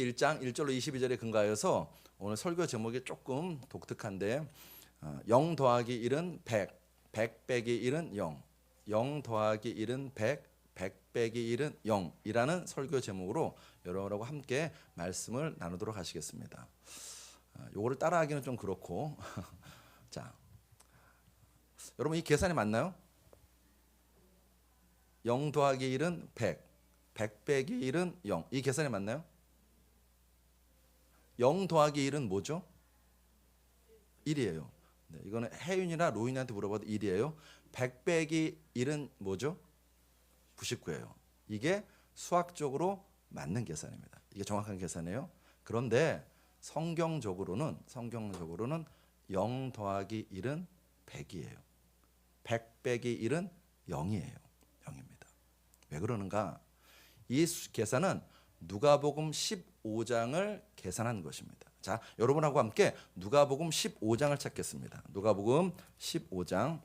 1장 1절로 22절에 근거하여서 오늘 설교 제목이 조금 독특한데 0 더하기 1은 100, 100 빼기 1은 0, 0 더하기 1은 100, 100 빼기 1은 0이라는 설교 제목으로 여러분하고 함께 말씀을 나누도록 하시겠습니다. 요거를 따라하기는 좀 그렇고 자, 여러분 이 계산이 맞나요? 0 더하기 1은 100, 100 빼기 1은 0. 이 계산이 맞나요? 0 더하기 1은 뭐죠? 1이에요. 네, 이거는 혜윤이나 로인한테 물어봐도 1이에요. 100 빼기 1은 뭐죠? 99예요. 이게 수학적으로 맞는 계산입니다. 이게 정확한 계산이에요. 그런데 성경적으로는 0 더하기 1은 100이에요. 100 빼기 1은 0이에요. 0입니다. 왜 그러는가? 이 계산은 누가복음 15장을 계산한 것입니다. 자, 여러분하고 함께 누가복음 15장을 찾겠습니다. 누가복음 15장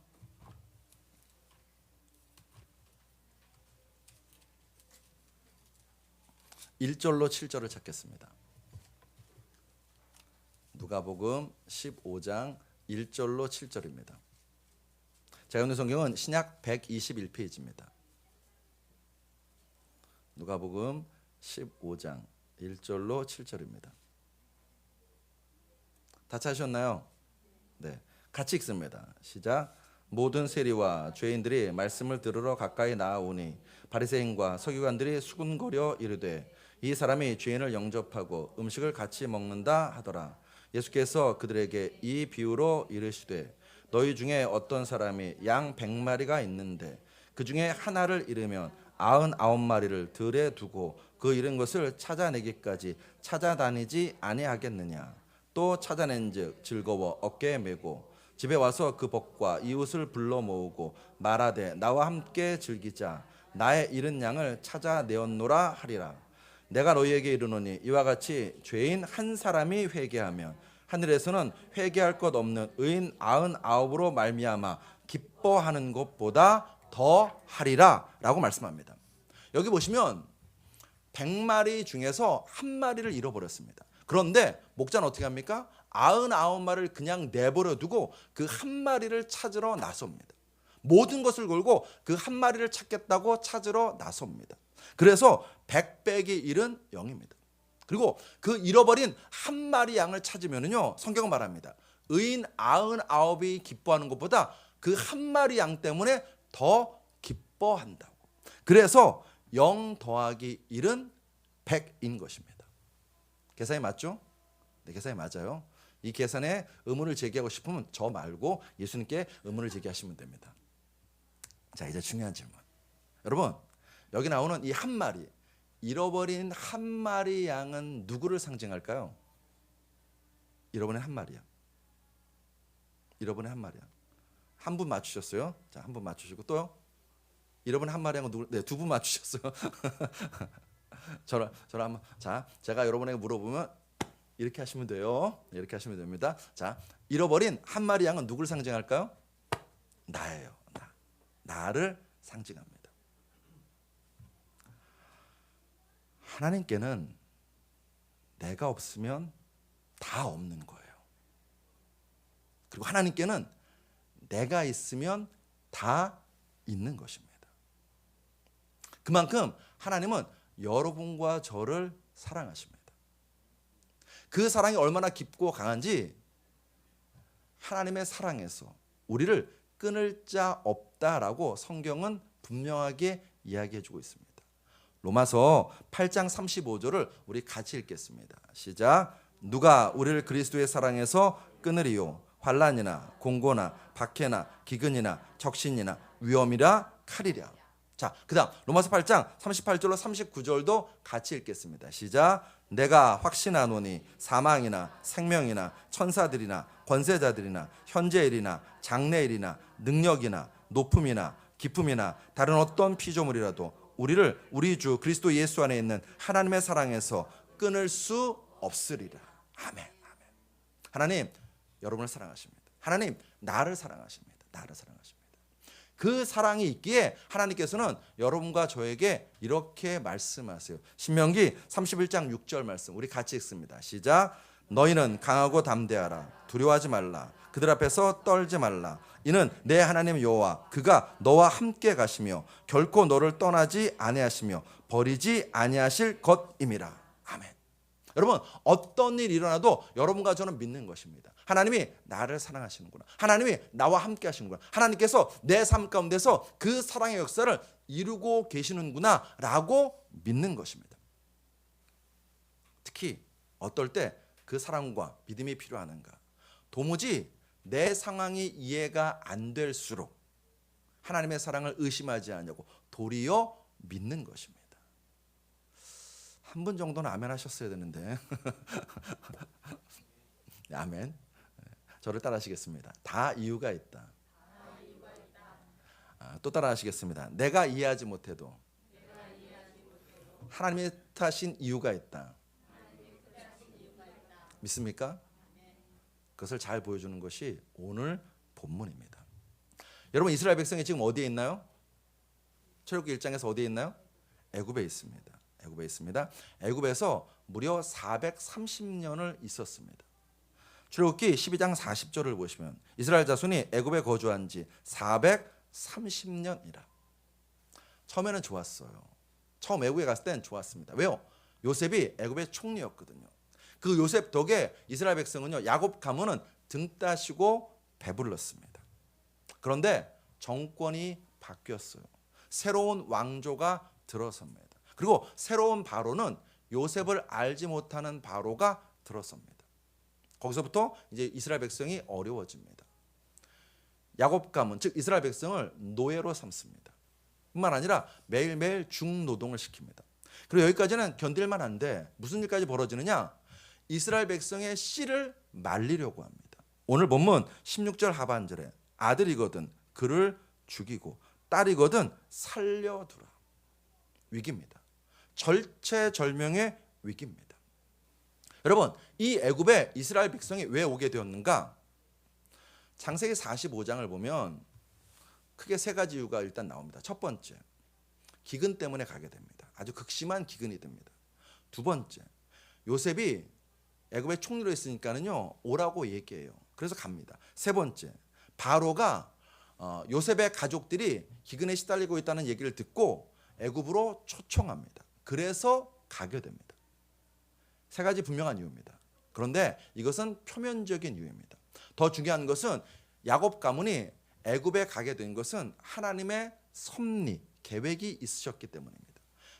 1절로 7절을 찾겠습니다. 누가복음 15장 1절로 7절입니다. 제가 읽는 성경은 신약 121페이지입니다. 누가복음 15장 1절로 7절입니다. 다 찾으셨나요? 네, 같이 읽습니다. 시작. 모든 세리와 죄인들이 말씀을 들으러 가까이 나아오니 바리새인과 서기관들이 수군거려 이르되 이 사람이 죄인을 영접하고 음식을 같이 먹는다 하더라. 예수께서 그들에게 이 비유로 이르시되 너희 중에 어떤 사람이 양 100마리가 있는데 그 중에 하나를 잃으면 99마리를 들에 두고 그 잃은 것을 찾아내기까지 찾아다니지 아니하겠느냐. 또 찾아낸즉 즐거워 어깨에 메고 집에 와서 그 벗과 이웃을 불러 모으고 말하되 나와 함께 즐기자. 나의 잃은 양을 찾아내었노라 하리라. 내가 너희에게 이르노니 이와 같이 죄인 한 사람이 회개하면 하늘에서는 회개할 것 없는 의인 99으로 말미암아 기뻐하는 것보다 더 하리라 라고 말씀합니다. 여기 보시면 100마리 중에서 한 마리를 잃어버렸습니다. 그런데 목자는 어떻게 합니까? 99마리를 그냥 내버려 두고 그 한 마리를 찾으러 나섭니다. 모든 것을 걸고 그 한 마리를 찾겠다고 찾으러 나섭니다. 그래서 100 빼기 1은 0입니다. 그리고 그 잃어버린 한 마리 양을 찾으면요, 성경은 말합니다. 의인 99이 기뻐하는 것보다 그 한 마리 양 때문에 더 기뻐한다고. 그래서 0 더하기 1은 100인 것입니다. 계산이 맞죠? 네, 계산이 맞아요. 이 계산에 의문을 제기하고 싶으면 저 말고 예수님께 의문을 제기하시면 됩니다. 자, 이제 중요한 질문. 여러분, 여기 나오는 이 한 마리, 잃어버린 한 마리 양은 누구를 상징할까요? 잃어버린 한 마리 양. 잃어버린 한 마리 양. 한 분 맞추셨어요? 자, 한 분 맞추시고 또요? 잃어버린 한 마리 양은 누구? 네, 두 분 맞추셨어요. 저를 한번. 자, 제가 여러분에게 물어보면 이렇게 하시면 돼요. 이렇게 하시면 됩니다. 자, 잃어버린 한 마리 양은 누구를 상징할까요? 나예요. 나를 상징합니다. 하나님께는 내가 없으면 다 없는 거예요. 그리고 하나님께는 내가 있으면 다 있는 것입니다. 그만큼 하나님은 여러분과 저를 사랑하십니다. 그 사랑이 얼마나 깊고 강한지 하나님의 사랑에서 우리를 끊을 자 없다라고 성경은 분명하게 이야기해주고 있습니다. 로마서 8장 35절을 우리 같이 읽겠습니다. 시작. 누가 우리를 그리스도의 사랑에서 끊으리요? 환난이나 공고나 박해나 기근이나 적신이나 위험이라 칼이랴. 자, 그다음 로마서 8장 38절로 39절도 같이 읽겠습니다. 시작. 내가 확신하노니 사망이나 생명이나 천사들이나 권세자들이나 현재일이나 장래일이나 능력이나 높음이나 깊음이나 다른 어떤 피조물이라도 우리를 우리 주 그리스도 예수 안에 있는 하나님의 사랑에서 끊을 수 없으리라. 아멘. 아멘. 하나님 여러분을 사랑하십니다. 하나님 나를 사랑하십니다. 나를 사랑하십니다. 그 사랑이 있기에 하나님께서는 여러분과 저에게 이렇게 말씀하세요. 신명기 31장 6절 말씀 우리 같이 읽습니다. 시작. 너희는 강하고 담대하라. 두려워하지 말라. 그들 앞에서 떨지 말라. 이는 내 하나님 여호와 그가 너와 함께 가시며 결코 너를 떠나지 아니하시며 버리지 아니하실 것임이라. 아멘. 여러분, 어떤 일이 일어나도 여러분과 저는 믿는 것입니다. 하나님이 나를 사랑하시는구나. 하나님이 나와 함께 하시는구나. 하나님께서 내 삶 가운데서 그 사랑의 역사를 이루고 계시는구나 라고 믿는 것입니다. 특히 어떨 때 그 사랑과 믿음이 필요하는가? 도무지 내 상황이 이해가 안 될수록 하나님의 사랑을 의심하지 않냐고 도리어 믿는 것입니다. 한 분 정도는 아멘 하셨어야 되는데. 아멘. 저를 따라하시겠습니다. 다 이유가 있다. 또 따라하시겠습니다. 내가 이해하지 못해도 하나님의 뜻하신 이유가 있다. 믿습니까? 그것을 잘 보여주는 것이 오늘 본문입니다. 여러분, 이스라엘 백성이 지금 어디에 있나요? 출애굽기 1장에서 어디에 있나요? 애굽에 있습니다. 애굽에 있습니다. 애굽에서 무려 430년을 있었습니다. 출애굽기 12장 40절을 보시면 이스라엘 자손이 애굽에 거주한 지 430년이라. 처음에는 좋았어요. 처음 애굽에 갔을 때는 좋았습니다. 왜요? 요셉이 애굽의 총리였거든요. 그 요셉 덕에 이스라엘 백성은요, 야곱 가문은 등 따시고 배불렀습니다. 그런데 정권이 바뀌었어요. 새로운 왕조가 들어섭니다. 그리고 새로운 바로는 요셉을 알지 못하는 바로가 들어섭니다. 거기서부터 이제 이스라엘 백성이 어려워집니다. 야곱 가문, 즉 이스라엘 백성을 노예로 삼습니다. 뿐만 아니라 매일매일 중노동을 시킵니다. 그리고 여기까지는 견딜만 한데 무슨 일까지 벌어지느냐? 이스라엘 백성의 씨를 말리려고 합니다. 오늘 본문 16절 하반절에 아들이거든 그를 죽이고 딸이거든 살려두라. 위기입니다. 절체절명의 위기입니다. 여러분, 이 애굽에 이스라엘 백성이 왜 오게 되었는가? 창세기 45장을 보면 크게 세 가지 이유가 일단 나옵니다. 첫 번째, 기근 때문에 가게 됩니다. 아주 극심한 기근이 됩니다. 두 번째, 요셉이 애굽의 총리로 있으니까는요 오라고 얘기해요. 그래서 갑니다. 세 번째, 바로가 요셉의 가족들이 기근에 시달리고 있다는 얘기를 듣고 애굽으로 초청합니다. 그래서 가게 됩니다. 세 가지 분명한 이유입니다. 그런데 이것은 표면적인 이유입니다. 더 중요한 것은 야곱 가문이 애굽에 가게 된 것은 하나님의 섭리, 계획이 있으셨기 때문입니다.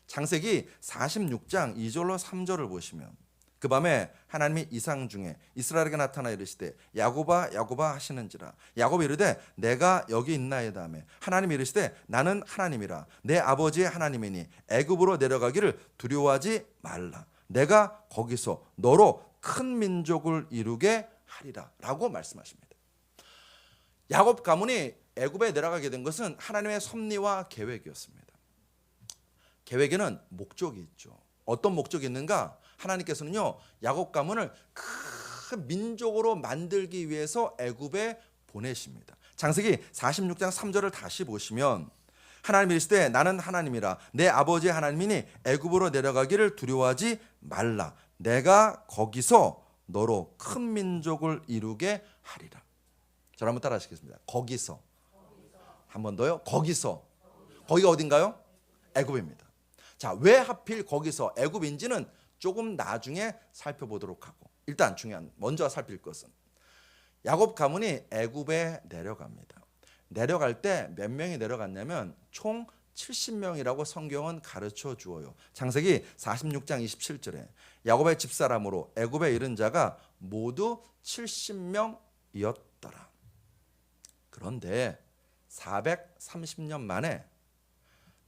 창세기 46장 2절로 3절을 보시면 그 밤에 하나님이 이상 중에 이스라엘에게 나타나 이르시되 야곱아 야곱아 하시는지라. 야곱이 이르되 내가 여기 있나이다 하며 하나님이 이르시되 나는 하나님이라 내 아버지의 하나님이니 애굽으로 내려가기를 두려워하지 말라. 내가 거기서 너로 큰 민족을 이루게 하리라 라고 말씀하십니다. 야곱 가문이 애굽에 내려가게 된 것은 하나님의 섭리와 계획이었습니다. 계획에는 목적이 있죠. 어떤 목적이 있는가? 하나님께서는요 야곱 가문을 큰 민족으로 만들기 위해서 애굽에 보내십니다. 창세기 46장 3절을 다시 보시면 하나님이 이르시되 나는 하나님이라 내 아버지의 하나님이니 애굽으로 내려가기를 두려워하지 말라. 내가 거기서 너로 큰 민족을 이루게 하리라. 저를 한번 따라 하시겠습니다. 거기서. 한 번 더요. 거기서. 거기가 어딘가요? 애굽입니다. 자, 왜 하필 거기서 애굽인지는 조금 나중에 살펴보도록 하고, 일단 중요한 먼저 살필 것은 야곱 가문이 애굽에 내려갑니다. 내려갈 때 몇 명이 내려갔냐면 총 70명이라고 성경은 가르쳐 주어요. 창세기 46장 27절에 야곱의 집사람으로 애굽에 이른 자가 모두 70명이었더라. 그런데 430년 만에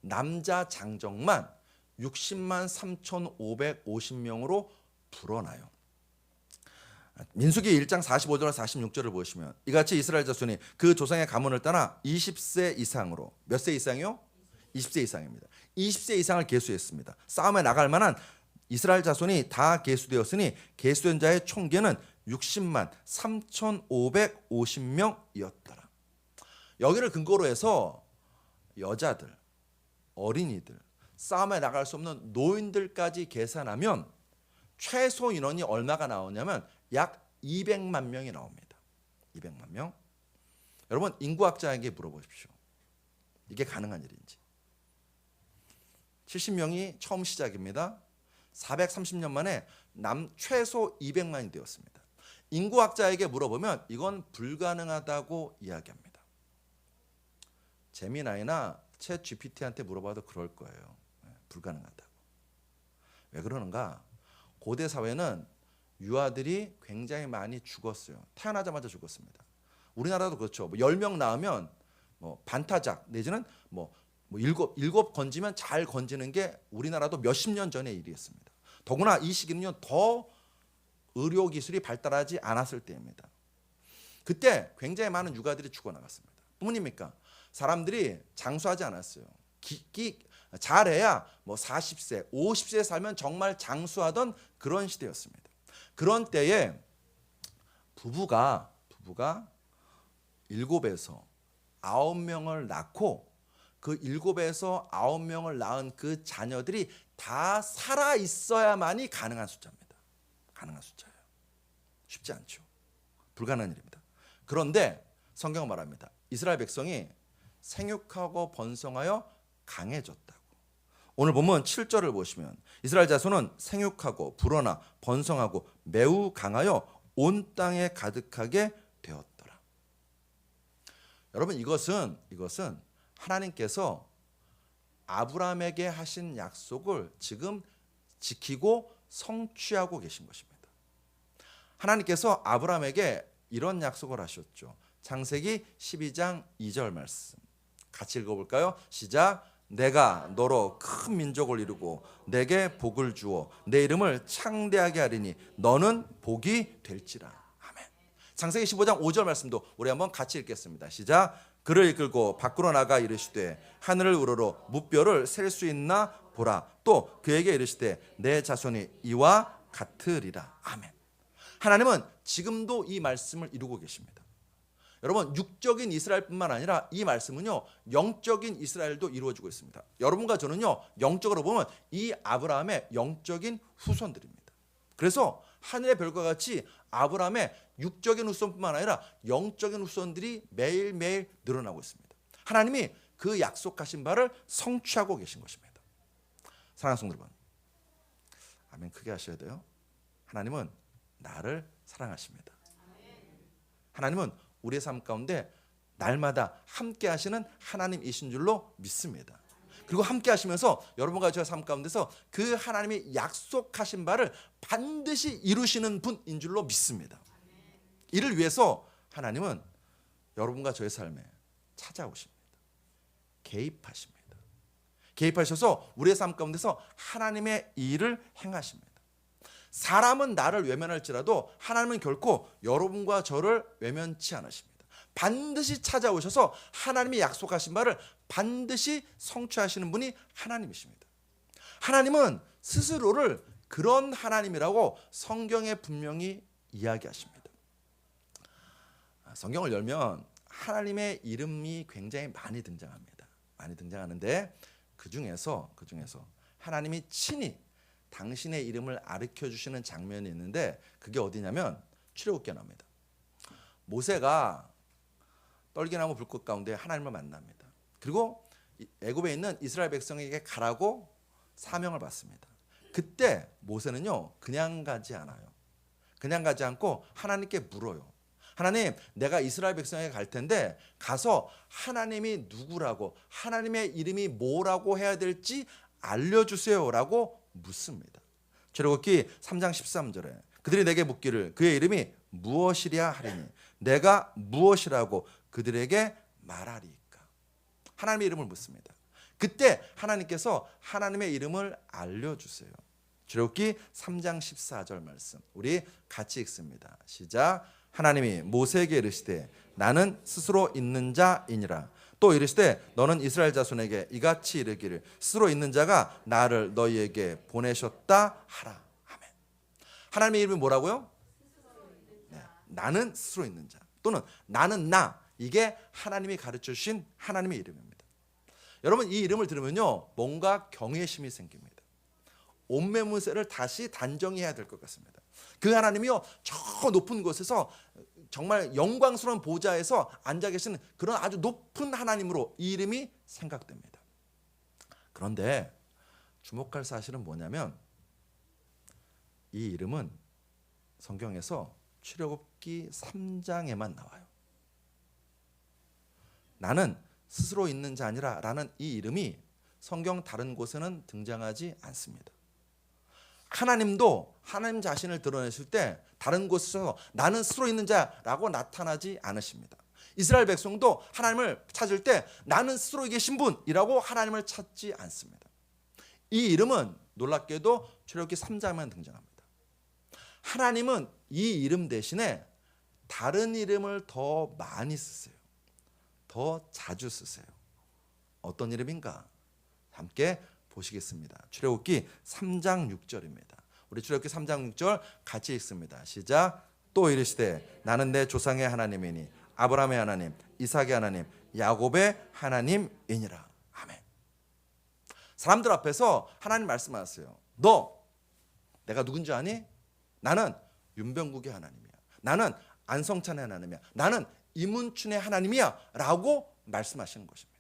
남자 장정만 60만 3,550명으로 불어나요. 민수기 1장 45절과 46절을 보시면 이같이 이스라엘 자손이 그 조상의 가문을 따라 20세 이상으로, 몇 세 이상이요? 20세 이상입니다. 20세 이상을 계수했습니다. 싸움에 나갈 만한 이스라엘 자손이 다 계수되었으니 계수된 자의 총계는 60만 3,550명이었더라. 여기를 근거로 해서 여자들, 어린이들, 싸움에 나갈 수 없는 노인들까지 계산하면 최소 인원이 얼마가 나오냐면 약 200만 명이 나옵니다. 200만 명. 여러분 인구학자에게 물어보십시오. 이게 가능한 일인지. 70명이 처음 시작입니다. 430년 만에 최소 200만이 되었습니다. 인구학자에게 물어보면 이건 불가능하다고 이야기합니다. 제미나이나 챗 GPT한테 물어봐도 그럴 거예요. 불가능하다고. 왜 그러는가? 고대 사회는 유아들이 굉장히 많이 죽었어요. 태어나자마자 죽었습니다. 우리나라도 그렇죠. 10명 낳으면 반타작 내지는 일곱 건지면 잘 건지는 게 우리나라도 몇십 년 전의 일이었습니다. 더구나 이 시기는요 더 의료 기술이 발달하지 않았을 때입니다. 그때 굉장히 많은 육아들이 죽어나갔습니다. 뿐입니까? 사람들이 장수하지 않았어요. 잘해야 40세, 50세 살면 정말 장수하던 그런 시대였습니다. 그런 때에 부부가 7에서 9명을 낳고 그 7에서 9명을 낳은 그 자녀들이 다 살아 있어야만이 가능한 숫자입니다. 가능한 숫자예요. 쉽지 않죠. 불가능한 일입니다. 그런데 성경은 말합니다. 이스라엘 백성이 생육하고 번성하여 강해졌다고. 오늘 보면 7절을 보시면 이스라엘 자손은 생육하고 불어나 번성하고 매우 강하여 온 땅에 가득하게 되었더라. 여러분 이것은 하나님께서 아브라함에게 하신 약속을 지금 지키고 성취하고 계신 것입니다. 하나님께서 아브라함에게 이런 약속을 하셨죠. 창세기 12장 2절 말씀 같이 읽어볼까요? 시작. 내가 너로 큰 민족을 이루고 내게 복을 주어 내 이름을 창대하게 하리니 너는 복이 될지라. 아멘. 창세기 15장 5절 말씀도 우리 한번 같이 읽겠습니다. 시작. 그를 이끌고 밖으로 나가 이르시되 하늘을 우러러 무뼈를 셀 수 있나 보라. 또 그에게 이르시되 내 자손이 이와 같으리라. 아멘. 하나님은 지금도 이 말씀을 이루고 계십니다. 여러분 육적인 이스라엘뿐만 아니라 이 말씀은요 영적인 이스라엘도 이루어지고 있습니다. 여러분과 저는요 영적으로 보면 이 아브라함의 영적인 후손들입니다. 그래서 하늘의 별과 같이 아브라함의 육적인 후손뿐만 아니라 영적인 후손들이 매일매일 늘어나고 있습니다. 하나님이 그 약속하신 바를 성취하고 계신 것입니다. 사랑하는 성도 여러분, 아멘 크게 하셔야 돼요. 하나님은 나를 사랑하십니다. 하나님은 우리의 삶 가운데 날마다 함께 하시는 하나님이신 줄로 믿습니다. 그리고 함께 하시면서 여러분과 저의 삶 가운데서 그 하나님이 약속하신 바를 반드시 이루시는 분인 줄로 믿습니다. 이를 위해서 하나님은 여러분과 저의 삶에 찾아오십니다. 개입하십니다. 개입하셔서 우리의 삶 가운데서 하나님의 일을 행하십니다. 사람은 나를 외면할지라도 하나님은 결코 여러분과 저를 외면치 않으십니다. 반드시 찾아오셔서 하나님이 약속하신 바를 반드시 성취하시는 분이 하나님이십니다. 하나님은 스스로를 그런 하나님이라고 성경에 분명히 이야기하십니다. 성경을 열면 하나님의 이름이 굉장히 많이 등장합니다. 많이 등장하는데 그 중에서 하나님이 친히 당신의 이름을 가르쳐 주시는 장면이 있는데 그게 어디냐면 출애굽기에 나옵니다. 모세가 떨기나무 불꽃 가운데 하나님을 만납니다. 그리고 애굽에 있는 이스라엘 백성에게 가라고 사명을 받습니다. 그때 모세는요 그냥 가지 않아요. 그냥 가지 않고 하나님께 물어요. 하나님, 내가 이스라엘 백성에게 갈 텐데 가서 하나님이 누구라고 하나님의 이름이 뭐라고 해야 될지 알려주세요라고 묻습니다. 출애굽기 3장 13절에 그들이 내게 묻기를 그의 이름이 무엇이랴 하리니 내가 무엇이라고 그들에게 말하리까. 하나님의 이름을 묻습니다. 그때 하나님께서 하나님의 이름을 알려주세요. 출애굽기 3장 14절 말씀 우리 같이 읽습니다. 시작. 하나님이 모세에게 이르시되 나는 스스로 있는 자이니라. 또 이르시되 너는 이스라엘 자손에게 이같이 이르기를 스스로 있는 자가 나를 너희에게 보내셨다 하라. 아멘. 하나님의 이름이 뭐라고요? 네, 나는 스스로 있는 자 또는 나는 나. 이게 하나님이 가르쳐 주신 하나님의 이름입니다. 여러분 이 이름을 들으면요 뭔가 경외심이 생깁니다. 옴메무새를 다시 단정해야 될 것 같습니다. 그 하나님이요 저 높은 곳에서 정말 영광스러운 보좌에서 앉아 계시는 그런 아주 높은 하나님으로 이 이름이 생각됩니다. 그런데 주목할 사실은 뭐냐면 이 이름은 성경에서 출애굽기 3장에만 나와요. 나는 스스로 있는 자 아니라 라는 이 이름이 성경 다른 곳에는 등장하지 않습니다. 하나님도 하나님 자신을 드러내실 때 다른 곳에서 나는 스스로 있는 자라고 나타나지 않으십니다. 이스라엘 백성도 하나님을 찾을 때 나는 스스로 계신 분이라고 하나님을 찾지 않습니다. 이 이름은 놀랍게도 출애굽기 3장에만 등장합니다. 하나님은 이 이름 대신에 다른 이름을 더 많이 쓰세요. 더 자주 쓰세요. 어떤 이름인가? 함께 보시겠습니다. 출애굽기 3장 6절입니다. 우리 출애굽기 3장 6절 같이 읽습니다. 시작. 또 이르시되 나는 내 조상의 하나님이니 아브라함의 하나님, 이삭의 하나님, 야곱의 하나님이니라. 아멘. 사람들 앞에서 하나님 말씀하세요. 너 내가 누군지 아니? 나는 윤병국의 하나님이야. 나는 안성찬의 하나님이야. 나는 이문춘의 하나님이야 라고 말씀하시는 것입니다.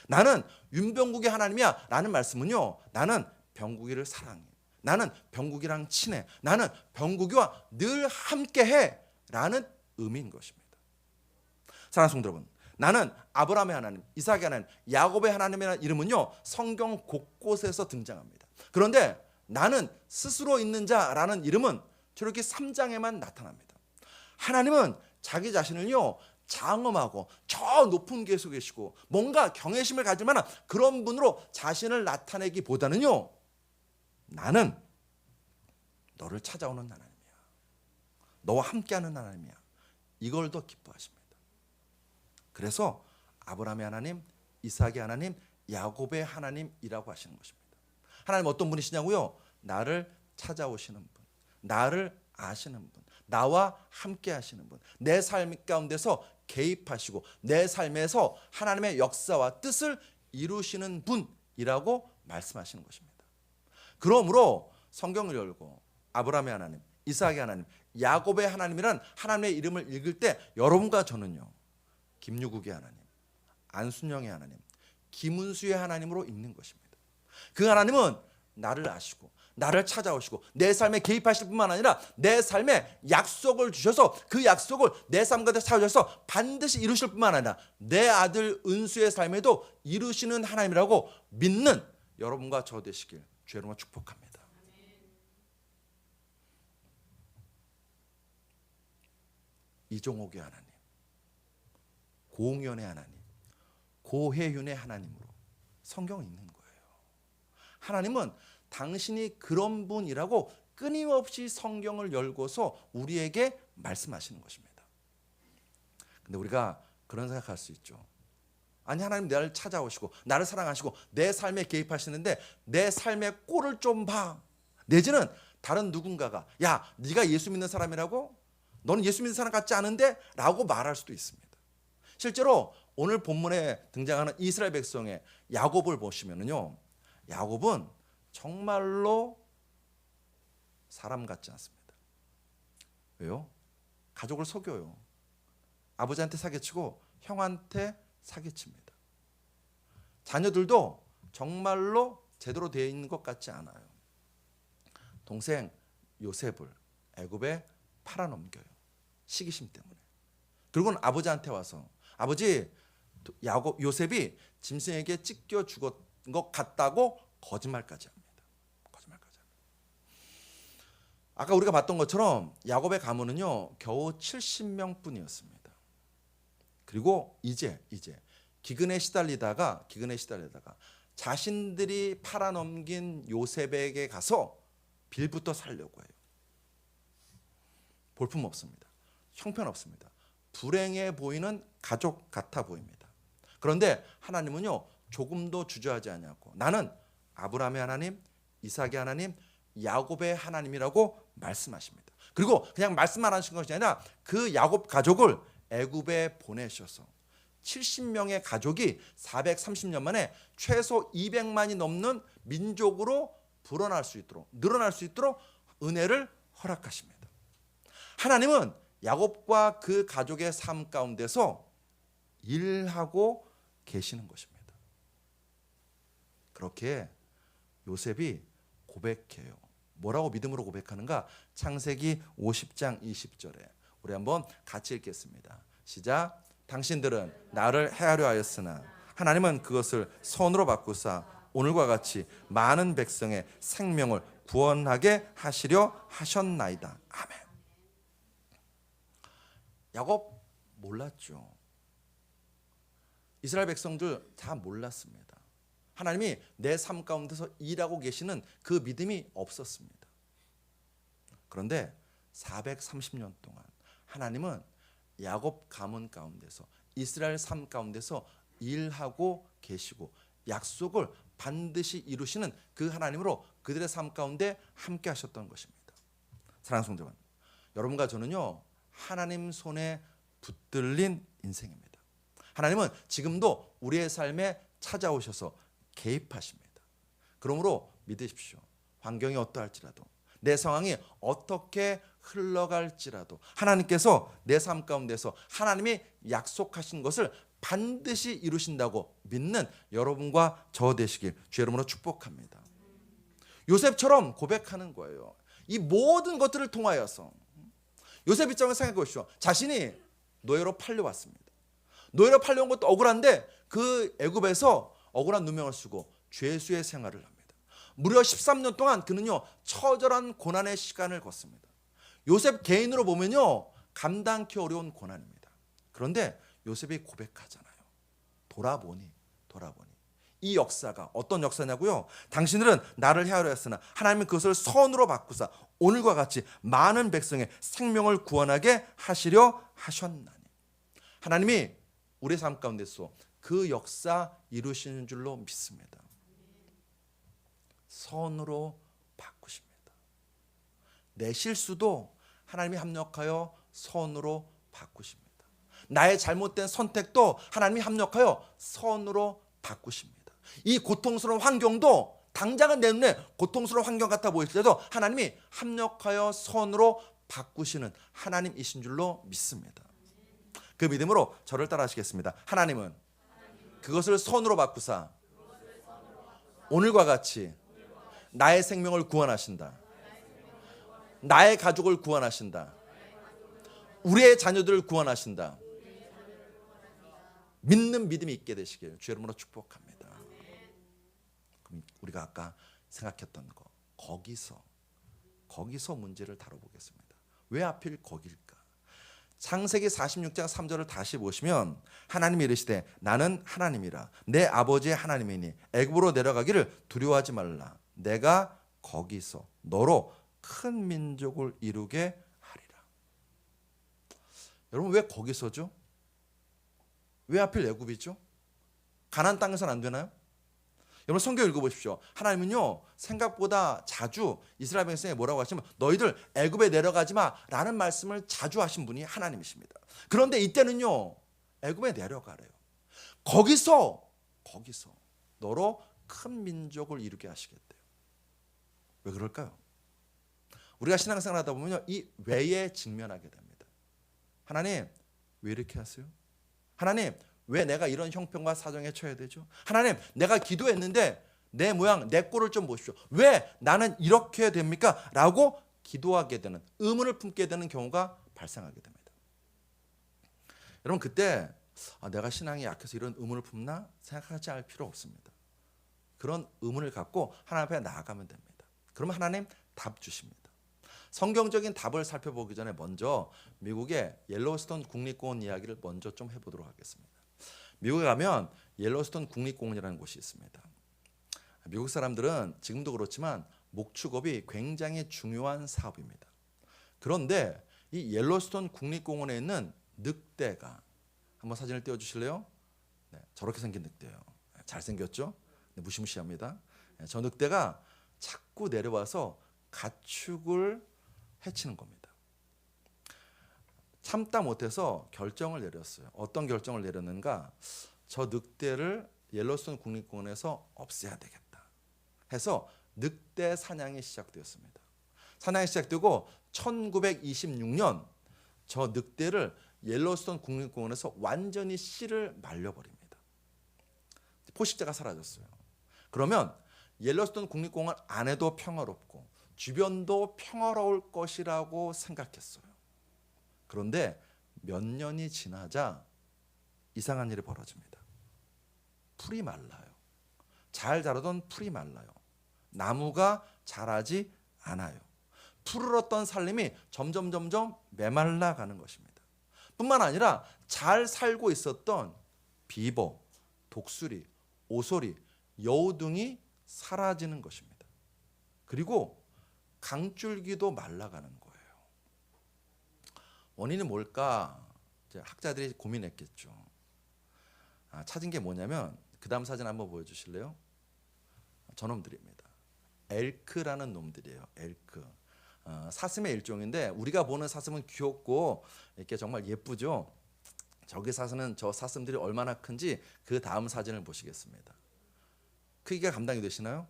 나는 윤병국의 하나님이야 라는 말씀은요 나는 병국이를 사랑해. 나는 병국이랑 친해. 나는 병국이와 늘 함께해 라는 의미인 것입니다. 사랑하는 성도 여러분, 나는 아브라함의 하나님, 이삭의 하나님, 야곱의 하나님이라는 이름은요 성경 곳곳에서 등장합니다. 그런데 나는 스스로 있는 자라는 이름은 출애굽기 3장에만 나타납니다. 하나님은 자기 자신을요 장엄하고 저 높은 곳에 계시고 뭔가 경외심을 가질 만한 그런 분으로 자신을 나타내기보다는요 나는 너를 찾아오는 하나님이야. 너와 함께하는 하나님이야. 이걸 더 기뻐하십니다. 그래서 아브라함의 하나님, 이삭의 하나님, 야곱의 하나님이라고 하시는 것입니다. 하나님 어떤 분이시냐고요? 나를 찾아오시는 분, 나를 아시는 분, 나와 함께 하시는 분, 내 삶 가운데서 개입하시고 내 삶에서 하나님의 역사와 뜻을 이루시는 분이라고 말씀하시는 것입니다. 그러므로 성경을 열고 아브라함의 하나님, 이삭의 하나님, 야곱의 하나님이란 하나님의 이름을 읽을 때 여러분과 저는요 김유국의 하나님, 안순영의 하나님, 김은수의 하나님으로 읽는 것입니다. 그 하나님은 나를 아시고 나를 찾아오시고 내 삶에 개입하실 뿐만 아니라 내 삶에 약속을 주셔서 그 약속을 내 삶 가운데 사주셔서 반드시 이루실 뿐만 아니라 내 아들 은수의 삶에도 이루시는 하나님이라고 믿는 여러분과 저 되시길 주의 이름으로 축복합니다. 이종옥의 하나님, 고홍연의 하나님, 고혜윤의 하나님으로 성경을 읽는 거예요. 하나님은 당신이 그런 분이라고 끊임없이 성경을 열고서 우리에게 말씀하시는 것입니다. 근데 우리가 그런 생각할 수 있죠. 아니 하나님 나를 찾아오시고 나를 사랑하시고 내 삶에 개입하시는데 내 삶의 꼴을 좀 봐. 내지는 다른 누군가가 야 네가 예수 믿는 사람이라고? 너는 예수 믿는 사람 같지 않은데? 라고 말할 수도 있습니다. 실제로 오늘 본문에 등장하는 이스라엘 백성의 야곱을 보시면요 야곱은 정말로 사람 같지 않습니다. 왜요? 가족을 속여요. 아버지한테 사기치고 형한테 사기칩니다. 자녀들도 정말로 제대로 되어 있는 것 같지 않아요. 동생 요셉을 애굽에 팔아넘겨요. 시기심 때문에. 그리고는 아버지한테 와서 아버지 요셉이 짐승에게 찢겨 죽은 것 같다고 거짓말까지 합니다. 아까 우리가 봤던 것처럼 야곱의 가문은요 겨우 70명뿐이었습니다. 그리고 이제 기근에 시달리다가 자신들이 팔아넘긴 요셉에게 가서 빌부터 살려고 해요. 볼품 없습니다. 형편없습니다. 불행해 보이는 가족 같아 보입니다. 그런데 하나님은요 조금도 주저하지 않냐고 나는 아브라함의 하나님, 이삭의 하나님, 야곱의 하나님이라고 말씀하십니다. 그리고 그냥 말씀만 하신 것이 아니라 그 야곱 가족을 애굽에 보내셔서 70명의 가족이 430년 만에 최소 200만이 넘는 민족으로 불어날 수 있도록, 늘어날 수 있도록 은혜를 허락하십니다. 하나님은 야곱과 그 가족의 삶 가운데서 일하고 계시는 것입니다. 그렇게 요셉이 고백해요. 뭐라고 믿음으로 고백하는가? 창세기 50장 20절에 우리 한번 같이 읽겠습니다. 시작. 당신들은 나를 해하려 하였으나 하나님은 그것을 선으로 바꾸사 오늘과 같이 많은 백성의 생명을 구원하게 하시려 하셨나이다. 아멘. 야곱 몰랐죠. 이스라엘 백성들 다 몰랐습니다. 하나님이 내 삶 가운데서 일하고 계시는 그 믿음이 없었습니다. 그런데 430년 동안 하나님은 야곱 가문 가운데서 이스라엘 삶 가운데서 일하고 계시고 약속을 반드시 이루시는 그 하나님으로 그들의 삶 가운데 함께 하셨던 것입니다. 사랑하는 성도 여러분, 여러분과 저는요 하나님 손에 붙들린 인생입니다. 하나님은 지금도 우리의 삶에 찾아오셔서 개입하십니다. 그러므로 믿으십시오. 환경이 어떠할지라도 내 상황이 어떻게 흘러갈지라도 하나님께서 내 삶 가운데서 하나님이 약속하신 것을 반드시 이루신다고 믿는 여러분과 저 되시길 주의 이름으로 축복합니다. 요셉처럼 고백하는 거예요. 이 모든 것들을 통하여서 요셉 입장을 생각해 보십시오. 자신이 노예로 팔려왔습니다. 노예로 팔려온 것도 억울한데 그 애굽에서 억울한 누명을 쓰고 죄수의 생활을 합니다. 무려 13년 동안 그는요 처절한 고난의 시간을 걷습니다. 요셉 개인으로 보면요 감당하기 어려운 고난입니다. 그런데 요셉이 고백하잖아요. 돌아보니 이 역사가 어떤 역사냐고요? 당신들은 나를 해하려 했으나 하나님은 그것을 선으로 바꾸사 오늘과 같이 많은 백성의 생명을 구원하게 하시려 하셨나니. 하나님이 우리의 삶 가운데서 그 역사 이루시는 줄로 믿습니다. 선으로 바꾸십니다. 내 실수도 하나님이 합력하여 선으로 바꾸십니다. 나의 잘못된 선택도 하나님이 합력하여 선으로 바꾸십니다. 이 고통스러운 환경도 당장은 내 눈에 고통스러운 환경 같아 보일 때도 하나님이 합력하여 선으로 바꾸시는 하나님이신 줄로 믿습니다. 그 믿음으로 저를 따라 하시겠습니다. 하나님은 그것을 선으로 바꾸사 오늘과 같이 나의 생명을 구원하신다. 나의 가족을 구원하신다. 우리의 자녀들을 구원하신다. 믿는 믿음이 있게 되시길 주의 이름으로 축복합니다. 그럼 우리가 아까 생각했던 거 거기서 문제를 다뤄보겠습니다. 왜 하필 거길까? 창세기 46장 3절을 다시 보시면 하나님이 이르시되 나는 하나님이라 내 아버지의 하나님이니 애굽으로 내려가기를 두려워하지 말라. 내가 거기서 너로 큰 민족을 이루게 하리라. 여러분 왜 거기서죠? 왜 하필 애굽이죠? 가나안 땅에서는 안 되나요? 여러분 성경 읽어보십시오. 하나님은요 생각보다 자주 이스라엘 백성에 뭐라고 하시면 너희들 애굽에 내려가지 마라는 말씀을 자주 하신 분이 하나님이십니다. 그런데 이때는요 애굽에 내려가래요. 거기서 너로 큰 민족을 이루게 하시겠대요. 왜 그럴까요? 우리가 신앙생활 하다 보면요 이 왜에 직면하게 됩니다. 하나님 왜 이렇게 하세요? 하나님 왜 내가 이런 형편과 사정에 처해야 되죠? 하나님 내가 기도했는데 내 모양 내 꼴을 좀 보십시오. 왜 나는 이렇게 됩니까? 라고 기도하게 되는 의문을 품게 되는 경우가 발생하게 됩니다. 여러분 그때 내가 신앙이 약해서 이런 의문을 품나 생각하지 않을 필요 없습니다. 그런 의문을 갖고 하나님 앞에 나아가면 됩니다. 그러면 하나님 답 주십니다. 성경적인 답을 살펴보기 전에 먼저 미국의 옐로우스톤 국립공원 이야기를 먼저 좀 해보도록 하겠습니다. 미국에 가면 옐로우스톤 국립공원이라는 곳이 있습니다. 미국 사람들은 지금도 그렇지만 목축업이 굉장히 중요한 사업입니다. 그런데 이 옐로우스톤 국립공원에 있는 늑대가 한번 사진을 띄워주실래요? 네, 저렇게 생긴 늑대예요. 잘생겼죠? 네, 무시무시합니다. 네, 저 늑대가 자꾸 내려와서 가축을 해치는 겁니다. 참다 못해서 결정을 내렸어요. 어떤 결정을 내렸는가? 저 늑대를 옐로스톤 국립공원에서 없애야 되겠다 해서 늑대 사냥이 시작되었습니다. 사냥이 시작되고 1926년 저 늑대를 옐로스톤 국립공원에서 완전히 씨를 말려버립니다. 포식자가 사라졌어요. 그러면 옐로스톤 국립공원 안에도 평화롭고 주변도 평화로울 것이라고 생각했어요. 그런데 몇 년이 지나자 이상한 일이 벌어집니다. 풀이 말라요. 잘 자라던 풀이 말라요. 나무가 자라지 않아요. 푸르렀던 산림이 점점 메말라가는 것입니다. 뿐만 아니라 잘 살고 있었던 비버, 독수리, 오소리, 여우 등이 사라지는 것입니다. 그리고 강줄기도 말라가는 거예요. 원인이 뭘까? 이제 학자들이 고민했겠죠. 찾은 게 뭐냐면 그 다음 사진 한번 보여주실래요? 저놈들입니다. 엘크라는 놈들이에요. 엘크. 사슴의 일종인데 우리가 보는 사슴은 귀엽고 이렇게 정말 예쁘죠. 저기 사슴은 저 사슴들이 얼마나 큰지 그 다음 사진을 보시겠습니다. 크기가 감당이 되시나요?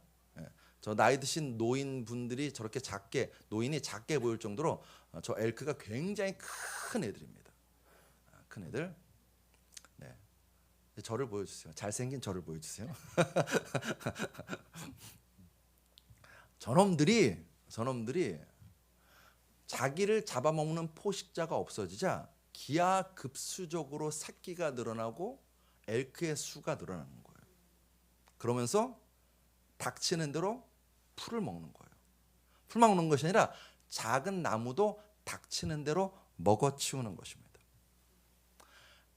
저 나이 드신 노인분들이 저렇게 노인이 작게 보일 정도로 저 엘크가 굉장히 큰 애들입니다. 큰 애들. 네. 저를 보여주세요. 잘생긴 저를 보여주세요. 저놈들이 자기를 잡아먹는 포식자가 없어지자 기하급수적으로 새끼가 늘어나고 엘크의 수가 늘어나는 거예요. 그러면서 닥치는 대로 풀을 먹는 거예요. 풀 먹는 것이 아니라 작은 나무도 닥치는 대로 먹어치우는 것입니다.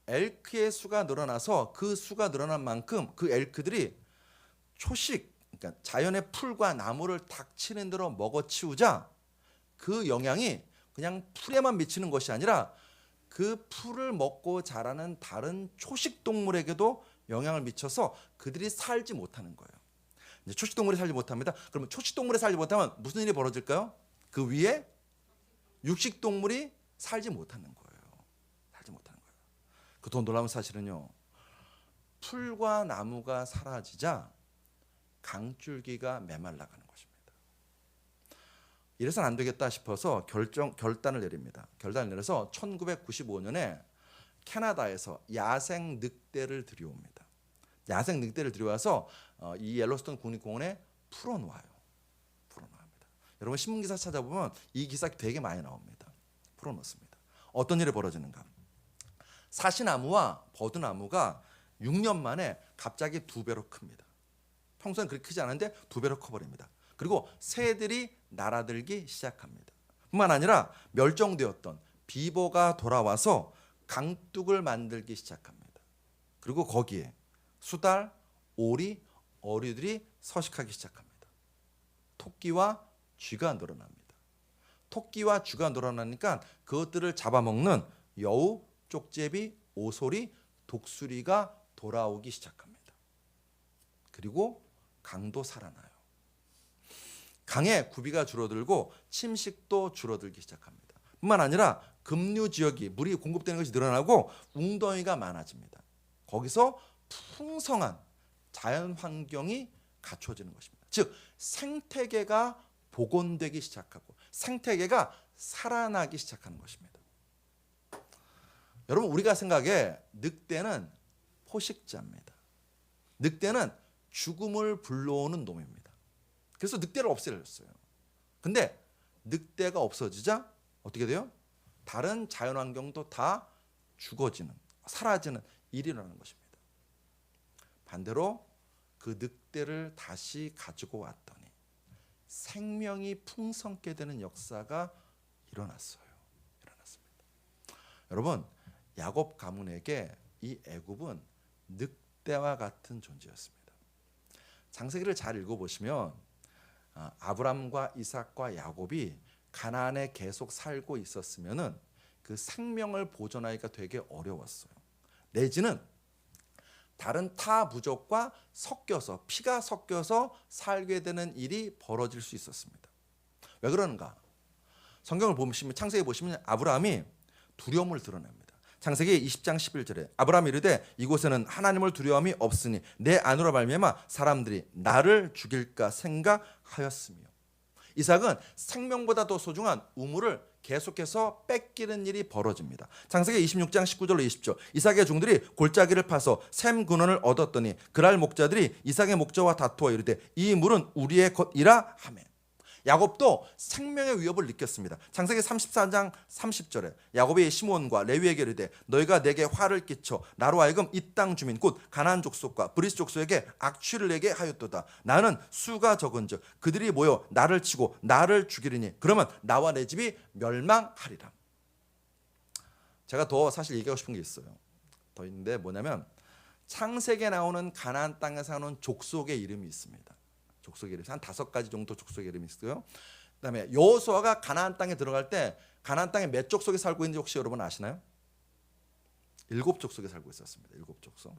엘크의 수가 늘어나서 그 수가 늘어난 만큼 그 엘크들이 그러니까 자연의 풀과 나무를 닥치는 대로 먹어치우자 그 영향이 그냥 풀에만 미치는 것이 아니라 그 풀을 먹고 자라는 다른 초식 동물에게도 영향을 미쳐서 그들이 살지 못하는 거예요. 이제 초식 동물이 살지 못합니다. 그러면 초식 동물이 살지 못하면 무슨 일이 벌어질까요? 그 위에 육식 동물이 살지 못하는 거예요. 살지 못하는 거예요. 그 더 놀라운 사실은요. 풀과 나무가 사라지자 강줄기가 메말라가는 것입니다. 이래서는 안 되겠다 싶어서 결단을 내립니다. 결단을 내려서 1995년에 캐나다에서 야생 늑대를 들여옵니다. 야생 늑대를 들여와서 이 옐로스톤 국립공원에 풀어놓아요. 풀어놓습니다. 여러분 신문기사 찾아보면 이 기사 되게 많이 나옵니다. 풀어놓습니다. 어떤 일이 벌어지는가? 사시나무와 버드나무가 6년 만에 갑자기 2배로 큽니다. 평소엔 그렇게 크지 않은데 2배로 커버립니다. 그리고 새들이 날아들기 시작합니다. 뿐만 아니라 멸종되었던 비버가 돌아와서 강둑을 만들기 시작합니다. 그리고 거기에 수달, 오리, 어류들이 서식하기 시작합니다. 토끼와 쥐가 늘어납니다. 토끼와 쥐가 늘어나니까 그것들을 잡아먹는 여우, 쪽제비, 오소리, 독수리가 돌아오기 시작합니다. 그리고 강도 살아나요. 강의 구비가 줄어들고 침식도 줄어들기 시작합니다. 뿐만 아니라 급류 지역이 물이 공급되는 것이 늘어나고 웅덩이가 많아집니다. 거기서 풍성한 자연 환경이 갖춰지는 것입니다. 즉 생태계가 복원되기 시작하고 생태계가 살아나기 시작하는 것입니다. 여러분 우리가 생각해 늑대는 포식자입니다. 늑대는 죽음을 불러오는 놈입니다. 그래서 늑대를 없애렸어요. 근데 늑대가 없어지자 어떻게 돼요? 다른 자연환경도 다 죽어지는, 사라지는 일이 일어나는 것입니다. 반대로 그 늑대를 다시 가지고 왔더니 생명이 풍성케 되는 역사가 일어났습니다. 여러분 야곱 가문에게 이 애굽은 늑대와 같은 존재였습니다. 창세기를 잘 읽어보시면 아브람과 이삭과 야곱이 가나안에 계속 살고 있었으면은 그 생명을 보존하기가 되게 어려웠어요. 내지는 다른 타 부족과 섞여서 피가 섞여서 살게 되는 일이 벌어질 수 있었습니다. 왜 그러는가? 성경을 보시면 창세기 보시면 아브라함이 두려움을 드러냅니다. 창세기 20장 11절에 아브라함이 이르되 이곳에는 하나님을 두려움이 없으니 내 안으로 말미암아 사람들이 나를 죽일까 생각하였으며, 이삭은 생명보다 더 소중한 우물을 계속해서 뺏기는 일이 벌어집니다. 창세기 26장 19절로 20절 이삭의 종들이 골짜기를 파서 샘 근원을 얻었더니 그날 목자들이 이삭의 목자와 다투어 이르되 이 물은 우리의 것이라 하매, 야곱도 생명의 위협을 느꼈습니다. 창세기 34장 30절에 야곱이 시므온과 레위에게 이르되 너희가 내게 화를 끼쳐 나로 하여금 이 땅 주민 곧 가나안 족속과 브리스 족속에게 악취를 내게 하였도다. 나는 수가 적은즉 그들이 모여 나를 치고 나를 죽이리니 그러면 나와 내 집이 멸망하리라. 제가 더 사실 얘기하고 싶은 게 있어요. 더 있는데 뭐냐면 창세기에 나오는 가나안 땅에 사는 족속의 이름이 있습니다. 족속의 이름 한 5가지 정도 족속의 이름이 있어요. 그다음에 여호수아가 가나안 땅에 들어갈 때 가나안 땅에 몇 족속이 살고 있는지 혹시 여러분 아시나요? 7족속이 살고 있었습니다. 7족속.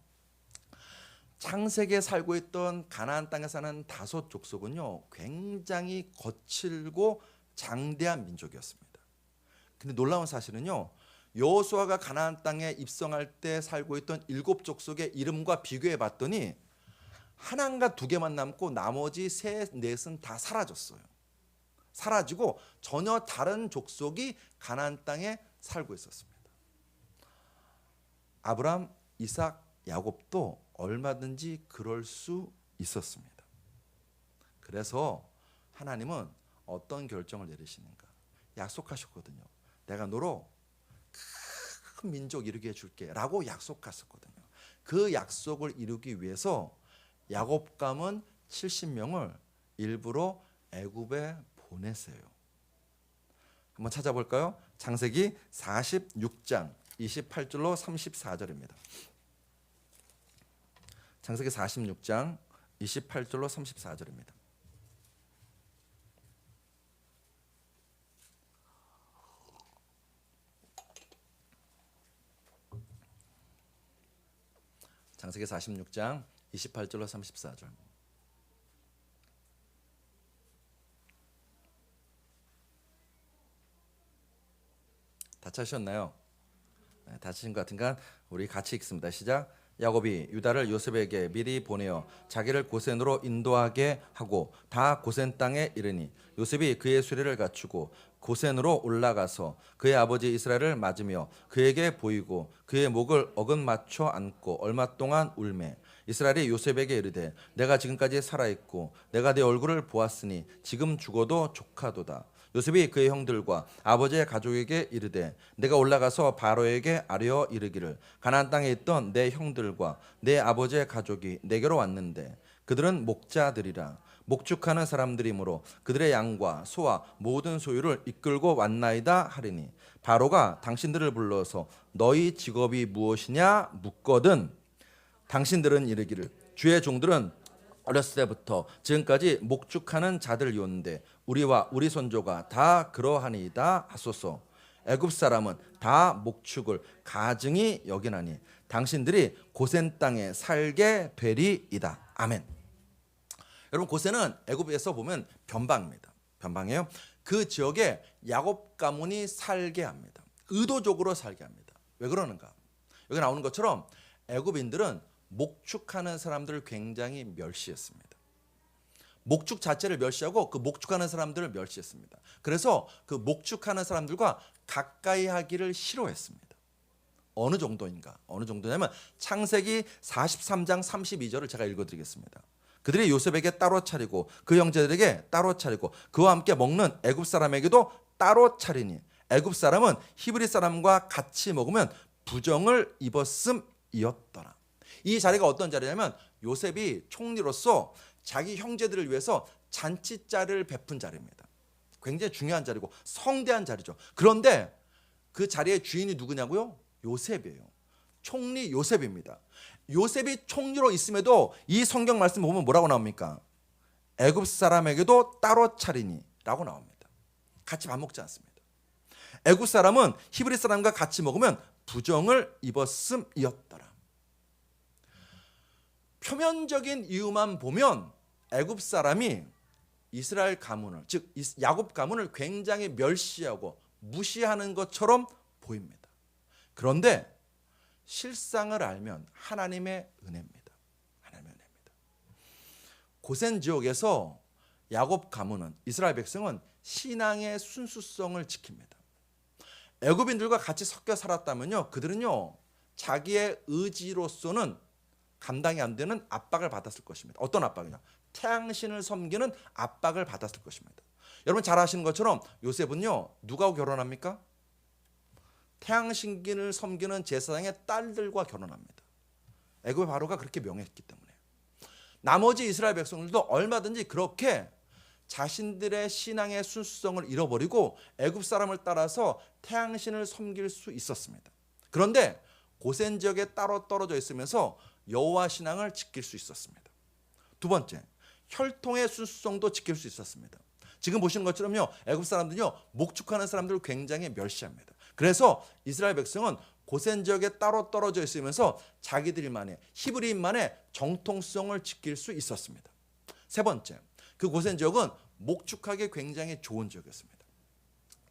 창세기에 살고 있던 가나안 땅에 사는 5족속은요 굉장히 거칠고 장대한 민족이었습니다. 근데 놀라운 사실은요, 여호수아가 가나안 땅에 입성할 때 살고 있던 7족속의 이름과 비교해 봤더니 하나인가 2개만 남고 나머지 3, 4은 다 사라졌어요. 사라지고 전혀 다른 족속이 가나안 땅에 살고 있었습니다. 아브라함, 이삭, 야곱도 얼마든지 그럴 수 있었습니다. 그래서 하나님은 어떤 결정을 내리시는가? 약속하셨거든요. 내가 너로 큰 민족 이루게 해줄게 라고 약속하셨거든요. 그 약속을 이루기 위해서 야곱 가문 70명을 일부러 애굽에 보내세요. 한번 찾아볼까요? 창세기 46장 28절로 34절입니다. 창세기 46장 28절로 34절입니다. 창세기 46장 28절로 34절. 다 찾으셨나요? 네, 다 찾으신 것 같으니까 우리 같이 읽습니다. 시작. 야곱이 유다를 요셉에게 미리 보내어 자기를 고센으로 인도하게 하고 다 고센 땅에 이르니 요셉이 그의 수레를 갖추고 고센으로 올라가서 그의 아버지 이스라엘을 맞으며 그에게 보이고 그의 목을 어긋맞춰 안고 얼마 동안 울매 이스라엘이 요셉에게 이르되 내가 지금까지 살아있고 내가 네 얼굴을 보았으니 지금 죽어도 족하도다. 요셉이 그의 형들과 아버지의 가족에게 이르되 내가 올라가서 바로에게 아뢰어 이르기를 가나안 땅에 있던 내 형들과 내 아버지의 가족이 내게로 왔는데 그들은 목자들이라 목축하는 사람들이므로 그들의 양과 소와 모든 소유를 이끌고 왔나이다 하리니 바로가 당신들을 불러서 너희 직업이 무엇이냐 묻거든 당신들은 이르기를 주의 종들은 어렸을 때부터 지금까지 목축하는 자들이온데 우리와 우리 손조가 다 그러하니이다 하소서. 애굽 사람은 다 목축을 가증히 여기나니 당신들이 고센 땅에 살게 되리이다. 아멘. 여러분 고센은 애굽에서 보면 변방입니다. 변방이에요. 그 지역에 야곱 가문이 살게 합니다. 의도적으로 살게 합니다. 왜 그러는가? 여기 나오는 것처럼 애굽인들은 목축하는 사람들을 굉장히 멸시했습니다. 목축 자체를 멸시하고 그 목축하는 사람들을 멸시했습니다. 그래서 그 목축하는 사람들과 가까이 하기를 싫어했습니다. 어느 정도인가? 어느 정도냐면 창세기 43장 32절을 제가 읽어드리겠습니다. 그들이 요셉에게 따로 차리고 그 형제들에게 따로 차리고 그와 함께 먹는 애굽 사람에게도 따로 차리니 애굽 사람은 히브리 사람과 같이 먹으면 부정을 입었음이었더라. 이 자리가 어떤 자리냐면 요셉이 총리로서 자기 형제들을 위해서 잔치자리를 베푼 자리입니다. 굉장히 중요한 자리고 성대한 자리죠. 그런데 그 자리의 주인이 누구냐고요? 요셉이에요. 총리 요셉입니다. 요셉이 총리로 있음에도 이 성경 말씀 보면 뭐라고 나옵니까? 애굽 사람에게도 따로 차리니 라고 나옵니다. 같이 밥 먹지 않습니다. 애굽 사람은 히브리 사람과 같이 먹으면 부정을 입었음이었더라. 표면적인 이유만 보면 애굽 사람이 이스라엘 가문을 즉 야곱 가문을 굉장히 멸시하고 무시하는 것처럼 보입니다. 그런데 실상을 알면 하나님의 은혜입니다. 하나님의 은혜입니다. 고센 지역에서 야곱 가문은, 이스라엘 백성은 신앙의 순수성을 지킵니다. 애굽인들과 같이 섞여 살았다면요, 그들은요 자기의 의지로서는 감당이 안 되는 압박을 받았을 것입니다. 어떤 압박이냐? 태양신을 섬기는 압박을 받았을 것입니다. 여러분 잘 아시는 것처럼 요셉은요 누구하고 결혼합니까? 태양신을 섬기는 제사장의 딸들과 결혼합니다. 애굽의 바로가 그렇게 명했기 때문에. 나머지 이스라엘 백성들도 얼마든지 그렇게 자신들의 신앙의 순수성을 잃어버리고 애굽 사람을 따라서 태양신을 섬길 수 있었습니다. 그런데 고센 지역에 따로 떨어져 있으면서 여호와 신앙을 지킬 수 있었습니다. 두 번째, 혈통의 순수성도 지킬 수 있었습니다. 지금 보시는 것처럼요, 애굽 사람들은요 목축하는 사람들을 굉장히 멸시합니다. 그래서 이스라엘 백성은 고센 지역에 따로 떨어져 있으면서 자기들만의 히브리인만의 정통성을 지킬 수 있었습니다. 세 번째, 그 고센 지역은 목축하기 굉장히 좋은 지역이었습니다.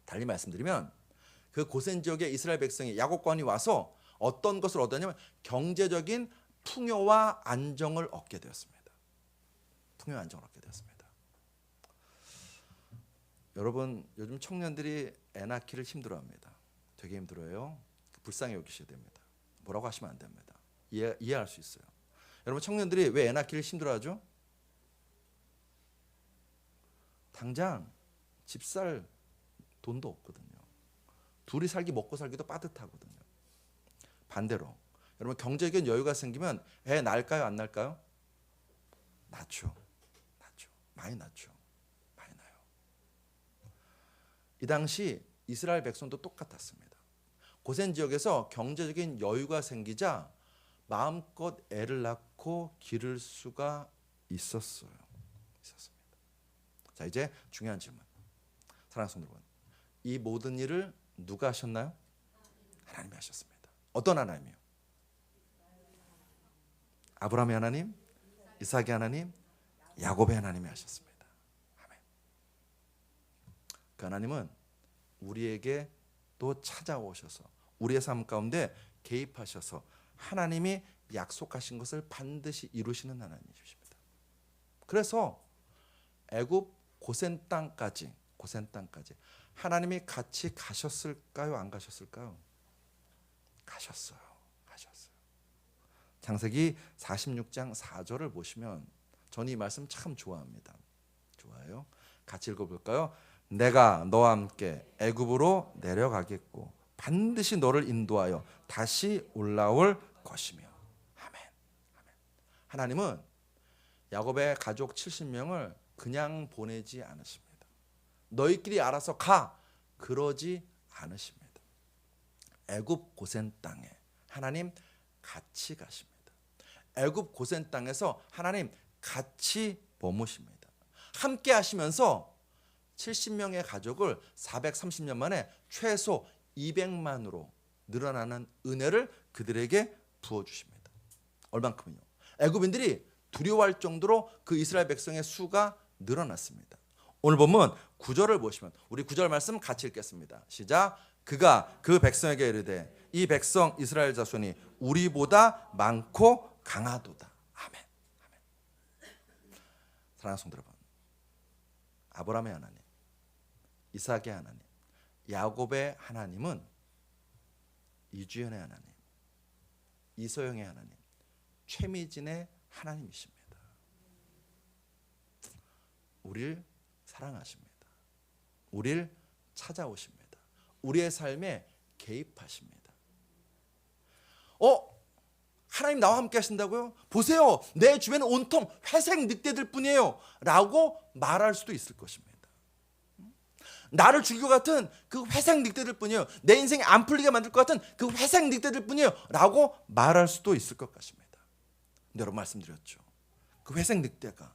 달리 말씀드리면 그 고센 지역에 이스라엘 백성이 야곱관이 와서 어떤 것을 얻었냐면 경제적인 풍요와 안정을 얻게 되었습니다. 풍요와 안정을 얻게 되었습니다. 여러분 요즘 청년들이 애 낳기를 힘들어합니다. 되게 힘들어해요. 불쌍히 여기셔야 됩니다. 뭐라고 하시면 안 됩니다. 이해할 수 있어요. 여러분 청년들이 왜 애 낳기를 힘들어하죠? 당장 집 살 돈도 없거든요. 둘이 살기 먹고 살기도 빠듯하거든요. 반대로 여러분 경제적인 여유가 생기면 애 낳을까요 안 낳을까요? 낳죠. 많이 낳죠. 많이 낳아요. 이 당시 이스라엘 백성도 똑같았습니다. 고센 지역에서 경제적인 여유가 생기자 마음껏 애를 낳고 기를 수가 있었습니다. 자, 이제 중요한 질문. 사랑하는 성도 여러분, 이 모든 일을 누가 하셨나요? 하나님이 하셨습니다. 어떤 하나님이요? 아브라함의 하나님, 이삭의 하나님, 야곱의 하나님이 하셨습니다. 아멘. 그 하나님은 우리에게 또 찾아오셔서 우리의 삶 가운데 개입하셔서 하나님이 약속하신 것을 반드시 이루시는 하나님이십니다. 그래서 애굽 고센 땅까지 하나님이 같이 가셨을까요? 안 가셨을까요? 가셨어요. 창세기 46장 4절을 보시면 저는 이 말씀 참 좋아합니다. 좋아요. 같이 읽어볼까요? 내가 너와 함께 애굽으로 내려가겠고 반드시 너를 인도하여 다시 올라올 것이며. 아멘. 하나님은 야곱의 가족 70명을 그냥 보내지 않으십니다. 너희끼리 알아서 가, 그러지 않으십니다. 애굽 고센 땅에 하나님 같이 가십니다. 애굽 고센 땅에서 하나님 같이 머무십니다. 함께 하시면서 70명의 가족을 430년 만에 최소 200만으로 늘어나는 은혜를 그들에게 부어주십니다. 얼만큼은요? 애굽인들이 두려워할 정도로 그 이스라엘 백성의 수가 늘어났습니다. 오늘 보면 9절을 보시면 우리 9절 말씀 같이 읽겠습니다. 시작. 그가 그 백성에게 이르되 이 백성 이스라엘 자손이 우리보다 많고 강하도다. 아멘. 사랑하는 성도 여러분, 아브라함의 하나님, 이삭의 하나님, 야곱의 하나님은 이주연의 하나님, 이서영의 하나님, 최미진의 하나님이십니다. 우리를 사랑하십니다. 우리를 찾아오십니다. 우리의 삶에 개입하십니다. 하나님 나와 함께 하신다고요? 보세요, 내 주변은 온통 회색 늑대들 뿐이에요 라고 말할 수도 있을 것입니다. 나를 죽일 것 같은 그 회색 늑대들 뿐이에요. 내 인생이 안 풀리게 만들 것 같은 그 회색 늑대들 뿐이에요 라고 말할 수도 있을 것 같습니다. 근데 여러분 말씀드렸죠. 그 회색 늑대가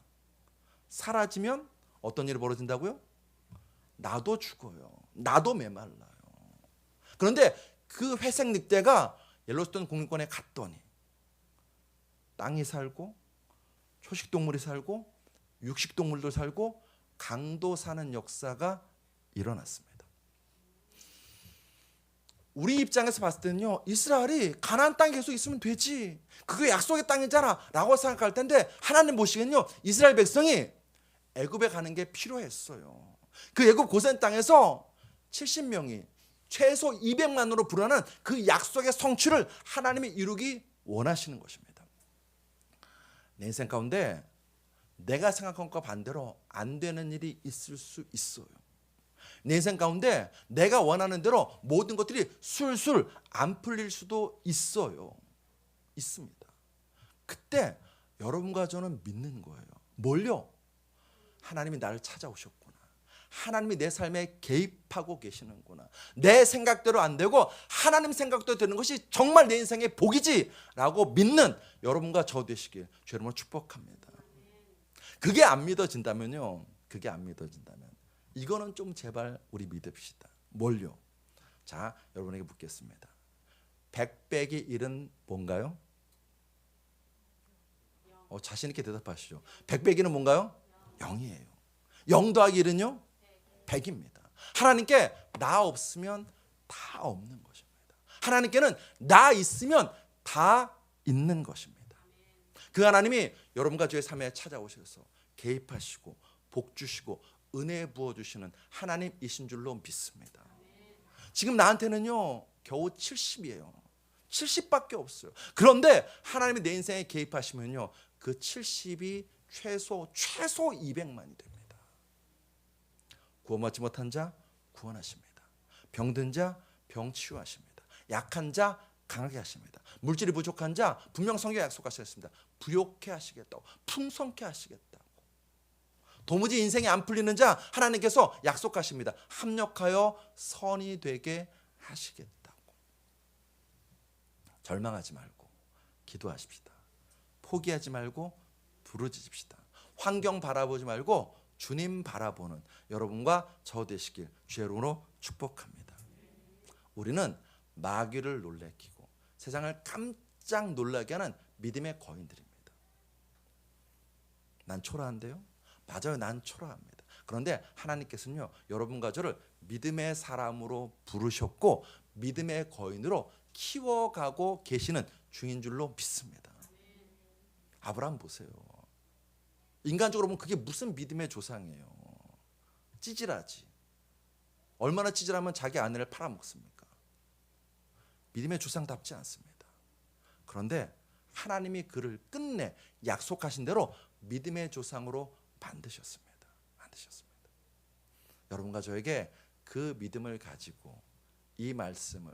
사라지면 어떤 일이 벌어진다고요? 나도 죽어요. 나도 메말라요. 그런데 그 회색 늑대가 옐로스톤 국립공원에 갔더니 땅이 살고 초식동물이 살고 육식동물도 살고 강도 사는 역사가 일어났습니다. 우리 입장에서 봤을 때는요, 이스라엘이 가나안 땅에 계속 있으면 되지, 그게 약속의 땅이잖아 라고 생각할 텐데, 하나님 보시기엔요, 이스라엘 백성이 애굽에 가는 게 필요했어요. 그 애굽 고센 땅에서 70명이 최소 200만으로 불어난 그 약속의 성취를 하나님이 이루기 원하시는 것입니다. 내 인생 가운데 내가 생각한 것과 반대로 안 되는 일이 있을 수 있어요. 내 인생 가운데 내가 원하는 대로 모든 것들이 술술 안 풀릴 수도 있어요. 있습니다. 그때 여러분과 저는 믿는 거예요. 뭘요? 하나님이 나를 찾아오셨구나. 하나님이 내 삶에 개입하고 계시는구나. 내 생각대로 안 되고 하나님 생각대로 되는 것이 정말 내 인생의 복이지 라고 믿는 여러분과 저 되시길 주 여러분을 축복합니다. 그게 안 믿어진다면요, 그게 안 믿어진다면 이거는 좀 제발 우리 믿읍시다. 뭘요? 자, 여러분에게 묻겠습니다. 100 빼기 1은 뭔가요? 자신 있게 대답하시죠. 100 빼기 1은 뭔가요? 0이에요. 0 더하기 1은요? 100입니다. 하나님께 나 없으면 다 없는 것입니다. 하나님께는 나 있으면 다 있는 것입니다. 그 하나님이 여러분과 저의 삶에 찾아오셔서 개입하시고 복 주시고 은혜 부어주시는 하나님이신 줄로 믿습니다. 지금 나한테는요, 겨우 70이에요. 70밖에 없어요. 그런데 하나님이 내 인생에 개입하시면요, 그 70이 최소 200만이 됩니다. 구원받지 못한 자 구원하십니다. 병든 자 병 치유하십니다. 약한 자 강하게 하십니다. 물질이 부족한 자 분명 성경에 약속하셨습니다. 부욕해 하시겠다고, 풍성케 하시겠다고. 도무지 인생이 안 풀리는 자 하나님께서 약속하십니다. 합력하여 선이 되게 하시겠다고. 절망하지 말고 기도하십시다. 포기하지 말고 부르짖읍시다. 환경 바라보지 말고 주님 바라보는 여러분과 저 되시길 주의 이름으로 축복합니다. 우리는 마귀를 놀래키고 세상을 깜짝 놀라게 하는 믿음의 거인들입니다. 난 초라한데요? 맞아요, 난 초라합니다. 그런데 하나님께서는요, 여러분과 저를 믿음의 사람으로 부르셨고 믿음의 거인으로 키워가고 계시는 중인 줄로 믿습니다. 아브라함 보세요. 인간적으로 보면 그게 무슨 믿음의 조상이에요. 찌질하지. 얼마나 찌질하면 자기 아내를 팔아먹습니까? 믿음의 조상답지 않습니다. 그런데 하나님이 그를 끝내 약속하신 대로 믿음의 조상으로 만드셨습니다. 여러분과 저에게 그 믿음을 가지고 이 말씀을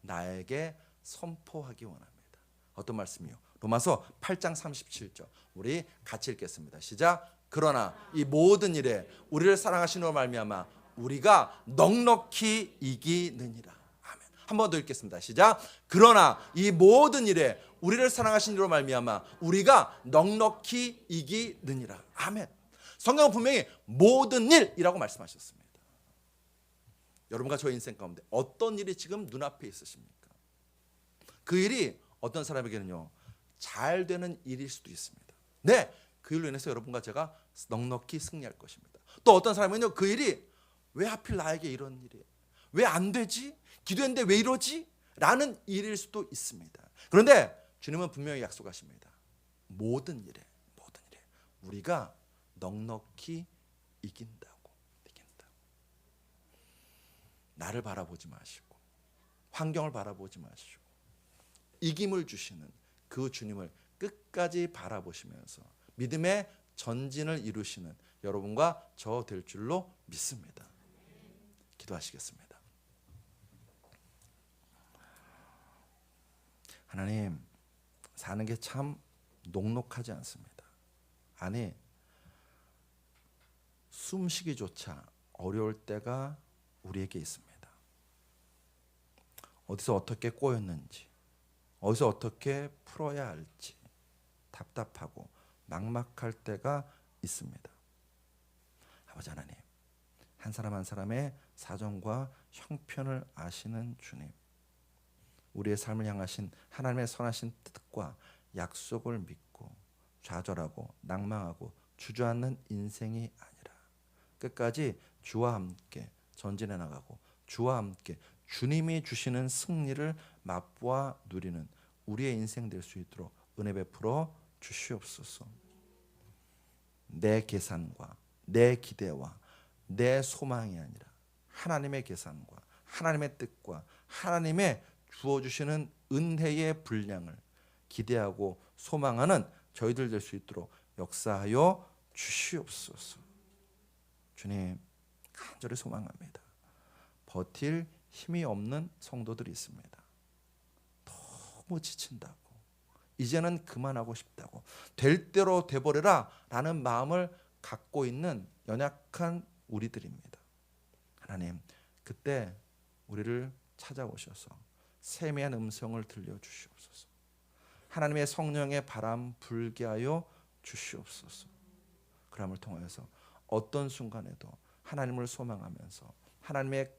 나에게 선포하기 원합니다. 어떤 말씀이요? 로마서 8장 37절. 우리 같이 읽겠습니다. 시작. 그러나 이 모든 일에 우리를 사랑하시는 말미암아 우리가 넉넉히 이기느니라. 아멘. 한 번 더 읽겠습니다. 시작. 그러나 이 모든 일에 우리를 사랑하시는 이로 말미암아 우리가 넉넉히 이기느니라. 아멘. 성경은 분명히 모든 일이라고 말씀하셨습니다. 여러분과 저의 인생 가운데 어떤 일이 지금 눈앞에 있으십니까? 그 일이 어떤 사람에게는요, 잘 되는 일일 수도 있습니다. 네, 그 일로 인해서 여러분과 제가 넉넉히 승리할 것입니다. 또 어떤 사람은요, 그 일이 왜 하필 나에게 이런 일이, 왜 안 되지? 기도했는데 왜 이러지? 라는 일일 수도 있습니다. 그런데 주님은 분명히 약속하십니다. 모든 일에 우리가 넉넉히 이긴다고. 나를 바라보지 마시고 환경을 바라보지 마시고 이김을 주시는 그 주님을 끝까지 바라보시면서 믿음의 전진을 이루시는 여러분과 저 될 줄로 믿습니다. 기도하시겠습니다. 하나님, 사는 게 참 녹록하지 않습니다. 아니, 숨쉬기조차 어려울 때가 우리에게 있습니다. 어디서 어떻게 꼬였는지, 어디서 어떻게 풀어야 할지 답답하고 막막할 때가 있습니다. 아버지 하나님, 한 사람 한 사람의 사정과 형편을 아시는 주님, 우리의 삶을 향하신 하나님의 선하신 뜻과 약속을 믿고 좌절하고 낭망하고 주저앉는 인생이 아니라 끝까지 주와 함께 전진해 나가고 주와 함께 주님이 주시는 승리를 맛보아 누리는 우리의 인생 될 수 있도록 은혜 베풀어 주시옵소서. 내 계산과 내 기대와 내 소망이 아니라 하나님의 계산과 하나님의 뜻과 하나님의 주어주시는 은혜의 분량을 기대하고 소망하는 저희들 될 수 있도록 역사하여 주시옵소서. 주님, 간절히 소망합니다. 버틸 힘이 없는 성도들이 있습니다. 너무 지친다고, 이제는 그만하고 싶다고, 될 대로 돼버려라 라는 마음을 갖고 있는 연약한 우리들입니다. 하나님, 그때 우리를 찾아오셔서 세미한 음성을 들려주시옵소서. 하나님의 성령의 바람 불게 하여 주시옵소서. 그럼을 통해서 어떤 순간에도 하나님을 소망하면서 하나님의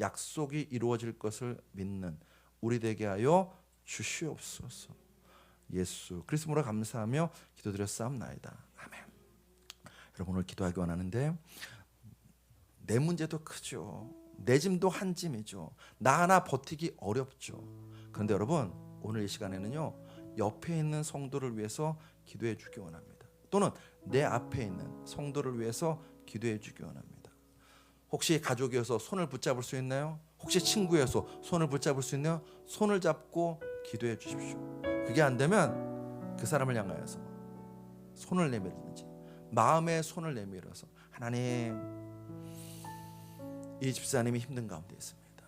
약속이 이루어질 것을 믿는 우리 되게 하여 주시옵소서. 예수 그리스도로 감사하며 기도드렸사옵나이다. 아멘. 여러분, 오늘 기도하기 원하는데 내 문제도 크죠. 내 짐도 한 짐이죠. 나 하나 버티기 어렵죠. 그런데 여러분, 오늘 이 시간에는요, 옆에 있는 성도를 위해서 기도해 주기 원합니다. 또는 내 앞에 있는 성도를 위해서 기도해 주기 원합니다. 혹시 가족이어서 손을 붙잡을 수 있나요? 혹시 친구여서 손을 붙잡을 수 있나요? 손을 잡고 기도해 주십시오. 그게 안 되면 그 사람을 향하여서 손을 내밀든지 마음의 손을 내밀어서, 하나님, 이 집사님이 힘든 가운데 있습니다.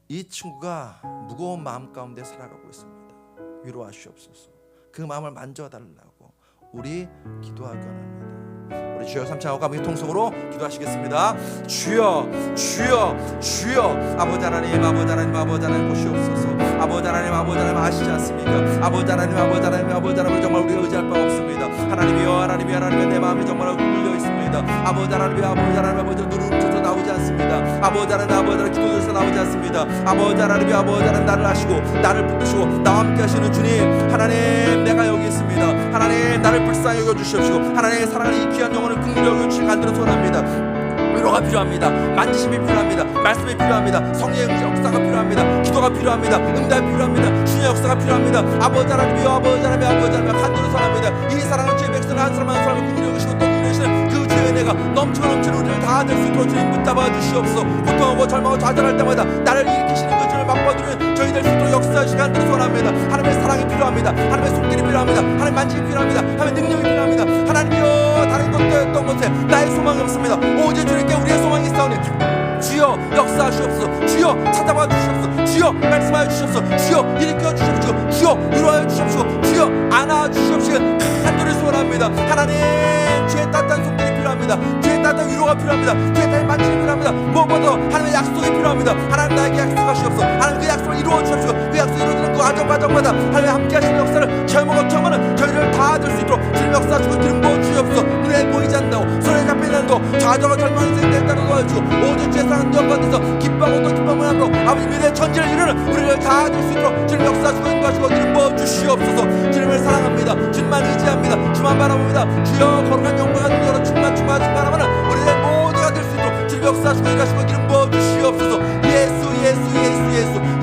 이 친구가 무거운 마음 가운데 살아가고 있습니다. 위로하시옵소서. 그 마음을 만져달라고 우리 기도하기 원합니다. 우리 주여 삼창하고 함께 통성으로 기도하시겠습니다. 주여, 주여, 주여. 아버지 하나님, 아버지 하나님, 아버지 하나님 보시옵소서. 아버지 하나님, 아버지 하나님 아시지 않습니까? 아버지 하나님, 아버지 하나님, 아버지 하나님, 정말 우리가 의지할 바가 없습니다. 하나님이여, 하나님이, 하나님의 내 마음이 정말 눌려 있습니다. 아버지 하나님이, 아버지 하나님, 아버지 누르는 쳐서 나오지 않습니다. 아버지 하나님, 아버지 하나님 기도에서 나오지 않습니다. 아버지 하나님이, 아버지 하나님 나를 아시고 나를 붙드시고 나와 함께 하시는 주님, 하나님, 내가 여기 있습니다. 하나님, 나를 불쌍히 여겨주시옵시고 하나님의 사랑하는 이 귀한 영혼을 긍휼히 여겨주시기 간절히 소원합니다. 위로가 필요합니다. 만지심이 필요합니다. 말씀이 필요합니다. 성령의 역사가 필요합니다. 기도가 필요합니다. 응답이 필요합니다. 주의 역사가 필요합니다. 아버지 하나님이여, 아버지 하나님, 아버지 하나님 간절히 소원합니다. 이 사랑하는 주의 백성을 한 사람 한 사람을 긍휼히 여기시고 또 긍휼히 여기시는 그 주의 은혜가 넘치는 우리를 다 될 수 있도록 주님 붙잡아 주시옵소서. 고통하고 절망하고 좌절할 때마다 나를 일으키시는 그 주를 맛보아주는 저희 될 수 있도록 역사하시기 간절히 소원합니다. 하나님의 사랑이 필요합니다. 하나님의 손길이 필요합니다. 하나님의 만짐이 필요합니다. 하나님의 능력이 필요합니다. 하나님이여, 다른 것도 어떤 것에 나의 소망이 없습니다. 오직 주님께 우리의 소망이 있사오니 주여 역사하시옵소서. 주여 찾아봐 주시옵소서. 주여 말씀하여 주시옵소서. 주여 일으켜 주시옵소서. 주여 위로하여 주시옵소서. 주여 안아 주시옵소서. 간절히 소원합니다. 하나님, 주의 따뜻한 손길이 필요합니다. 주의 따뜻한 위로가 필요합니다. 주의 따뜻한 만짐이 필요합니다. 무엇보다 하나님의 약속이 필요합니다. 하나님 나에게 약속하시옵소서. 하나님 그 약속을 이루어 주시옵소서. 그 약속을 이루어지는 그 과정마다 하나님 함께 하시는 역사를 체험하고 경험하는 저희를 다 될 수 있도록 주님 역사하시고 기름 부어 주시옵소서. 눈에 보이지 않는다고, 손에 잡히지 않는다고 좌절과 절망의 인생에 따라 도와주시고 오직 주의 사랑하는 영광에서 기뻐하고 또 기쁨을 함으로 아버지 미래의 천지를 이루는 우리를 다 될 수 있도록 주님 역사하시고 인도하시고 기름 부어 주시옵소서. 주님을 사랑합니다. 주님만 의지합니다. 주만 바라봅니다. 주여 거룩한 영광과 능력으로 충만하면 우리의 모두가 될 수 있도록 주님 역사하시고 일하시고 기름 부어 주시옵소서.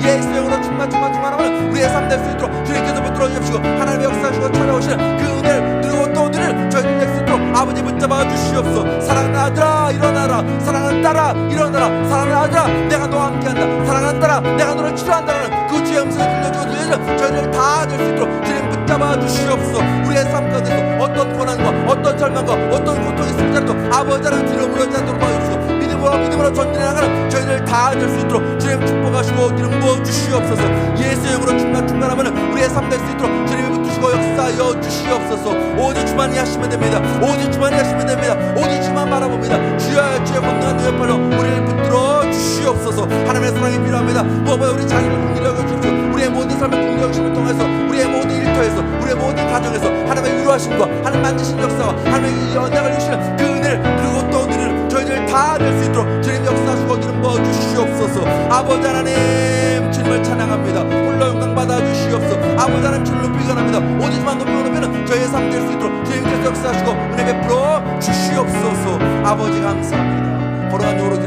예수 영으로 충만하면 우리의 삶 될 수 있도록 주님께서 붙들어 주십시오. 하나님의 역사하시고 찾아오시는 그 은혜를 누리고 또 누리는 저희들 될 수 있도록 아버지 붙잡아 주시옵소서. 사랑하는 아들아 일어나라. 사랑하는 딸아 일어나라. 사랑하는 아들아 내가 너와 함께한다. 사랑하는 딸아 내가 너를 치료한다는 그 주의 음성을 들려주고 들려주는 저희들 다 될 수 있도록 주님 붙잡아 주시옵소서. 우리의 삶 가운데서 어떤 고난과 어떤 절망과 어떤 고통이 있을지라도 아버지 하나님 뒤로 물러지 않도록 도와주시고 믿음으로 전진해 나가는 저희들 다 될 수 있도록 주님 축복하시고 기름 부어 주시옵소서. 예수의 영으로 충만하면 우리의 삶 될 수 있도록 주님이 붙으시고 역사하여 주시옵소서. 오직 주만이 하시면 됩니다. 오직 주만이 하시면 됩니다. 오직 주만 바라봅니다. 주여 주의 권능한 두 옆팔로 우리를 붙들어 주시옵소서. 하나님의 사랑이 필요합니다. 무엇보다 우리 자신을 긍휼히 여겨주십시오. 우리의 모든 삶을 긍휼히 여기심을 통해서 우리의 모든 일터에서 우리의 모든 가정에서 하나님의 위로하심과 하나님 만지신 역사와 하나님의 언약을 주시는 그 은혜를 그리고 또 누리는 저희들 다 될 수 있도록 주님 역사하시고 기름 부어 주시옵소서. 아버지 하나님 주님을 찬양합니다. 홀로 영광 받아 주시옵소서. 아버지 하나님 주를 높이 원합니다. 오직만 높이 원하면 저희의 삶 될 수 있도록 주님께서 역사하시고 은혜 베풀어 주시옵소서. 아버지 감사합니다. 거룩한 영으로